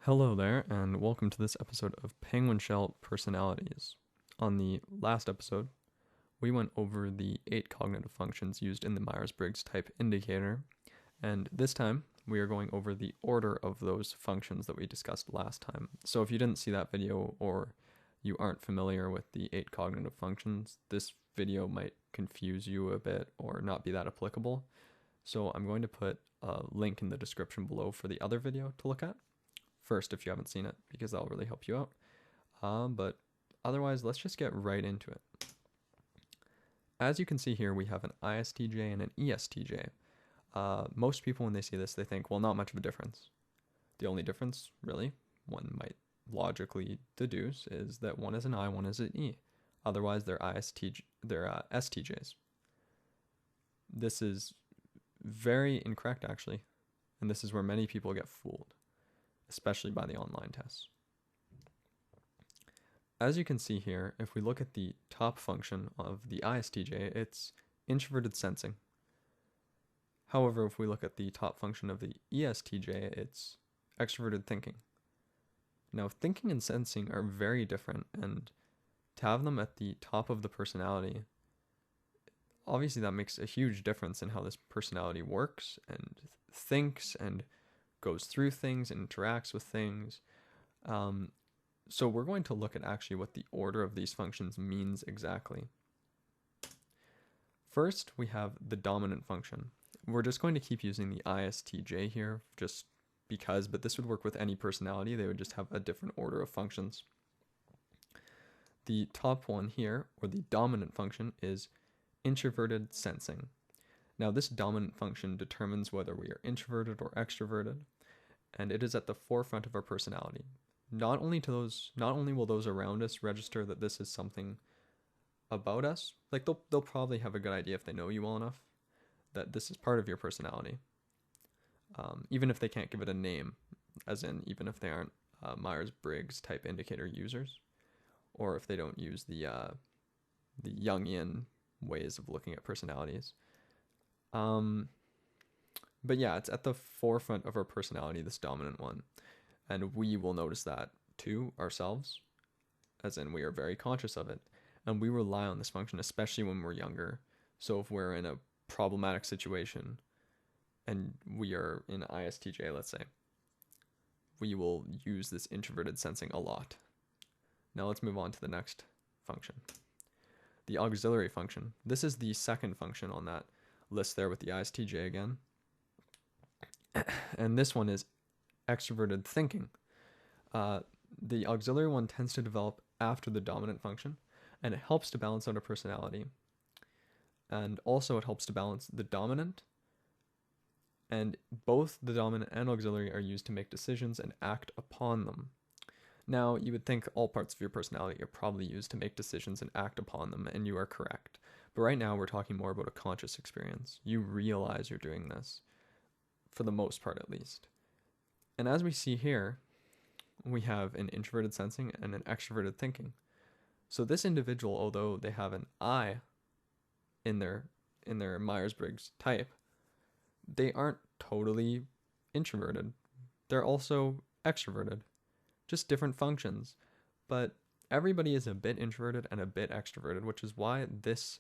Hello there, and welcome to this episode of Penguin Shell Personalities. On the last episode, we went over the 8 cognitive functions used in the Myers-Briggs Type Indicator, and this time we are going over the order of those functions that we discussed last time. So if you didn't see that video or you aren't familiar with the 8 cognitive functions, this video might confuse you a bit or not be that applicable. So I'm going to put a link in the description below for the other video to look at first if you haven't seen it, because that'll really help you out. But otherwise, let's just get right into it. As you can see here, we have an ISTJ and an ESTJ. Most people, when they see this, they think, well, not much of a difference. The only difference, really, one might logically deduce, is that one is an I, one is an E. Otherwise, they're STJs. This is very incorrect, actually, and this is where many people get fooled, especially by the online tests. As you can see here, if we look at the top function of the ISTJ, it's introverted sensing. However, if we look at the top function of the ESTJ, it's extroverted thinking. Now, thinking and sensing are very different, and to have them at the top of the personality, obviously that makes a huge difference in how this personality works and thinks and goes through things and interacts with things. So we're going to look at actually what the order of these functions means exactly. First, we have the dominant function. We're just going to keep using the ISTJ here just because, but this would work with any personality. They would just have a different order of functions. The top one here, or the dominant function, is introverted sensing. Now, this dominant function determines whether we are introverted or extroverted, and it is at the forefront of our personality. Not only will those around us register that this is something about us, like they'll probably have a good idea if they know you well enough that this is part of your personality, even if they can't give it a name, as in even if they aren't Myers-Briggs Type Indicator users, or if they don't use the Jungian ways of looking at personalities. But yeah, it's at the forefront of our personality, this dominant one. And we will notice that too ourselves, as in we are very conscious of it. And we rely on this function, especially when we're younger. So if we're in a problematic situation and we are in ISTJ, let's say, we will use this introverted sensing a lot. Now let's move on to the next function. The auxiliary function. This is the second function on that list there with the ISTJ again. And this one is extroverted thinking. The auxiliary one tends to develop after the dominant function, and it helps to balance out a personality. And also it helps to balance the dominant, and both the dominant and auxiliary are used to make decisions and act upon them. Now, you would think all parts of your personality are probably used to make decisions and act upon them, and you are correct. But right now we're talking more about a conscious experience. You realize you're doing this, for the most part at least. And as we see here, we have an introverted sensing and an extroverted thinking. So this individual, although they have an I in their Myers-Briggs type, they aren't totally introverted. They're also extroverted, just different functions. But everybody is a bit introverted and a bit extroverted, which is why this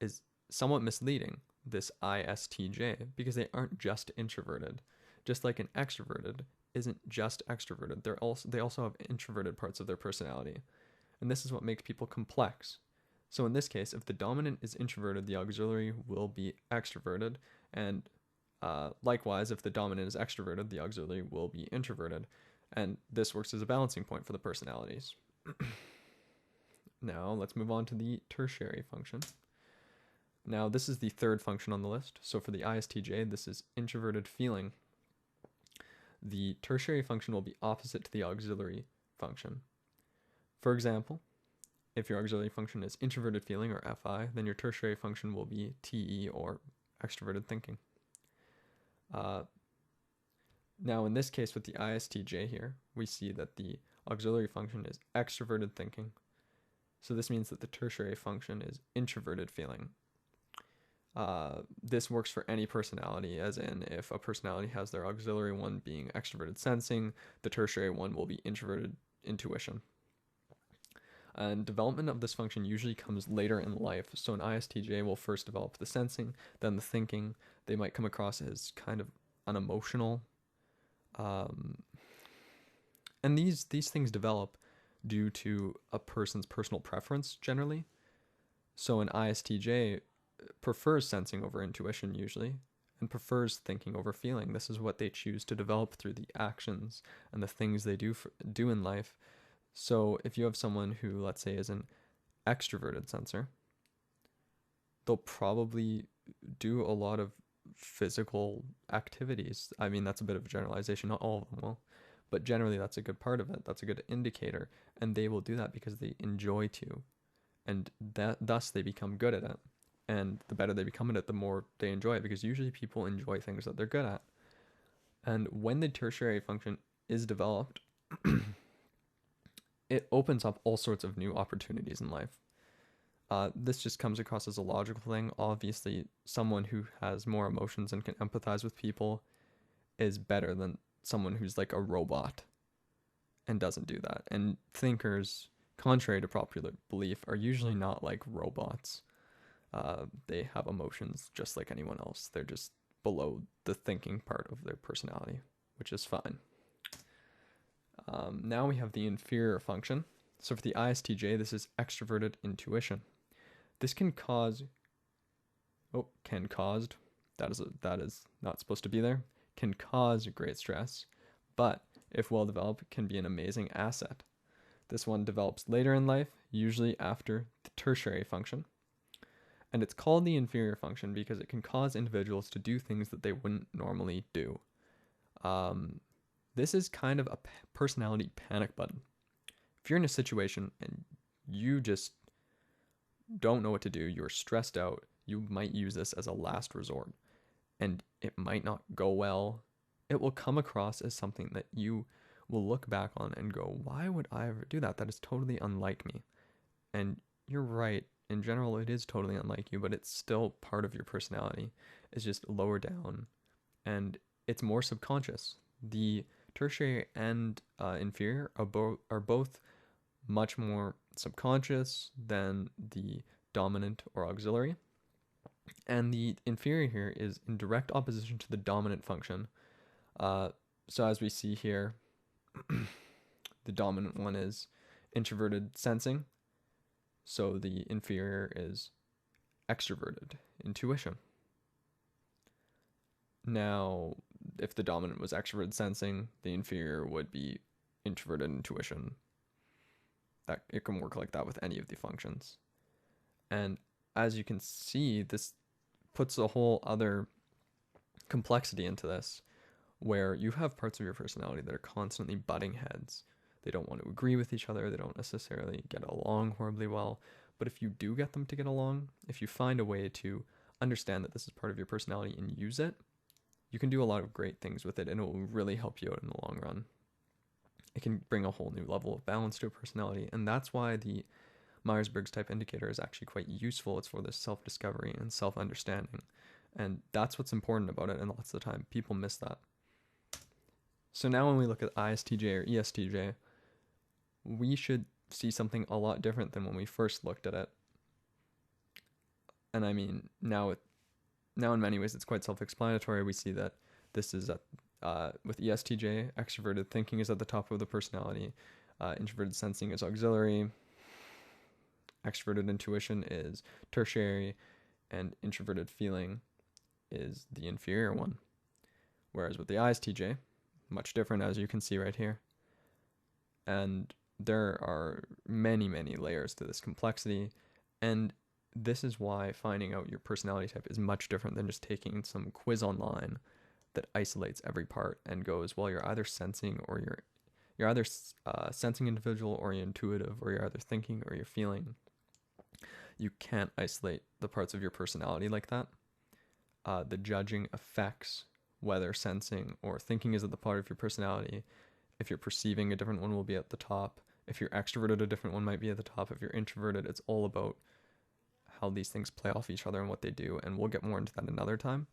is somewhat misleading, this ISTJ, because they aren't just introverted. Just like an extroverted isn't just extroverted. They also have introverted parts of their personality. And this is what makes people complex. So in this case, if the dominant is introverted, the auxiliary will be extroverted. And likewise, if the dominant is extroverted, the auxiliary will be introverted. And this works as a balancing point for the personalities. Now let's move on to the tertiary function. Now this is the third function on the list. So for the ISTJ, this is introverted feeling. The tertiary function will be opposite to the auxiliary function. For example, if your auxiliary function is introverted feeling, or FI, then your tertiary function will be TE, or extroverted thinking. Now in this case with the ISTJ here, we see that the auxiliary function is extroverted thinking. So this means that the tertiary function is introverted feeling. This works for any personality, as in if a personality has their auxiliary one being extroverted sensing, the tertiary one will be introverted intuition. And development of this function usually comes later in life. So an ISTJ will first develop the sensing, then the thinking. They might come across as kind of unemotional. And these things develop due to a person's personal preference generally. So an ISTJ prefers sensing over intuition usually, and prefers thinking over feeling. This is what they choose to develop through the actions and the things they do in life. So if you have someone who, let's say, is an extroverted sensor, they'll probably do a lot of physical activities. I mean, that's a bit of a generalization, not all of them will, but generally that's a good part of it. That's a good indicator, and they will do that because they enjoy to, and thus they become good at it. And the better they become at it, the more they enjoy it, because usually people enjoy things that they're good at. And when the tertiary function is developed, it opens up all sorts of new opportunities in life. This just comes across as a logical thing. Obviously, someone who has more emotions and can empathize with people is better than someone who's like a robot and doesn't do that. And thinkers, contrary to popular belief, are usually not like robots. They have emotions just like anyone else. They're just below the thinking part of their personality, which is fine. Now we have the inferior function. So for the ISTJ, this is extroverted intuition. This can cause, that is not supposed to be there, can cause great stress, but if well developed, can be an amazing asset. This one develops later in life, usually after the tertiary function. And it's called the inferior function because it can cause individuals to do things that they wouldn't normally do. This is kind of a personality panic button. If you're in a situation and you just don't know what to do, you're stressed out, you might use this as a last resort. And it might not go well. It will come across as something that you will look back on and go, why would I ever do that? That is totally unlike me. And you're right. In general, it is totally unlike you, but it's still part of your personality. It's just lower down and it's more subconscious. The tertiary and inferior are both much more subconscious than the dominant or auxiliary. And the inferior here is in direct opposition to the dominant function. So as we see here, the dominant one is introverted sensing. So the inferior is extroverted intuition. Now, if the dominant was extroverted sensing, the inferior would be introverted intuition. That it can work like that with any of the functions. And as you can see, this puts a whole other complexity into this, where you have parts of your personality that are constantly butting heads. They don't want to agree with each other. They don't necessarily get along horribly well. But if you do get them to get along, if you find a way to understand that this is part of your personality and use it, you can do a lot of great things with it, and it will really help you out in the long run. It can bring a whole new level of balance to a personality, and that's why the Myers-Briggs Type Indicator is actually quite useful. It's for this self-discovery and self-understanding, and that's what's important about it, and lots of the time people miss that. So now when we look at ISTJ or ESTJ, we should see something a lot different than when we first looked at it. And I mean, now in many ways it's quite self-explanatory. We see that this is with ESTJ, extroverted thinking is at the top of the personality, introverted sensing is auxiliary, extroverted intuition is tertiary, and introverted feeling is the inferior one. Whereas with the ISTJ, much different, as you can see right here. And there are many, many layers to this complexity, and this is why finding out your personality type is much different than just taking some quiz online that isolates every part and goes, well, you're either sensing or you're either sensing individual, or you're intuitive, or you're either thinking or you're feeling. You can't isolate the parts of your personality like that. The judging affects whether sensing or thinking is at the part of your personality. If you're perceiving, a different one will be at the top. If you're extroverted, a different one might be at the top. If you're introverted, it's all about how these things play off each other and what they do, and we'll get more into that another time.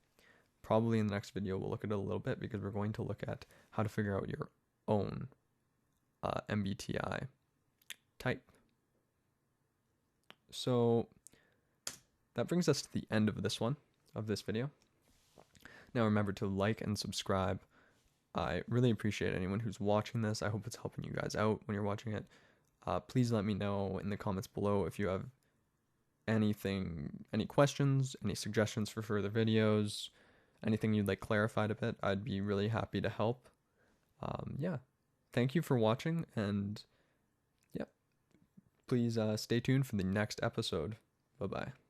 Probably in the next video we'll look at it a little bit, because we're going to look at how to figure out your own MBTI type. So that brings us to the end of this video. Now remember to like and subscribe. I really appreciate anyone who's watching this. I hope it's helping you guys out when you're watching it. Please let me know in the comments below if you have any questions, any suggestions for further videos, anything you'd like clarified a bit. I'd be really happy to help. Yeah, thank you for watching, and yeah, please stay tuned for the next episode. Bye-bye.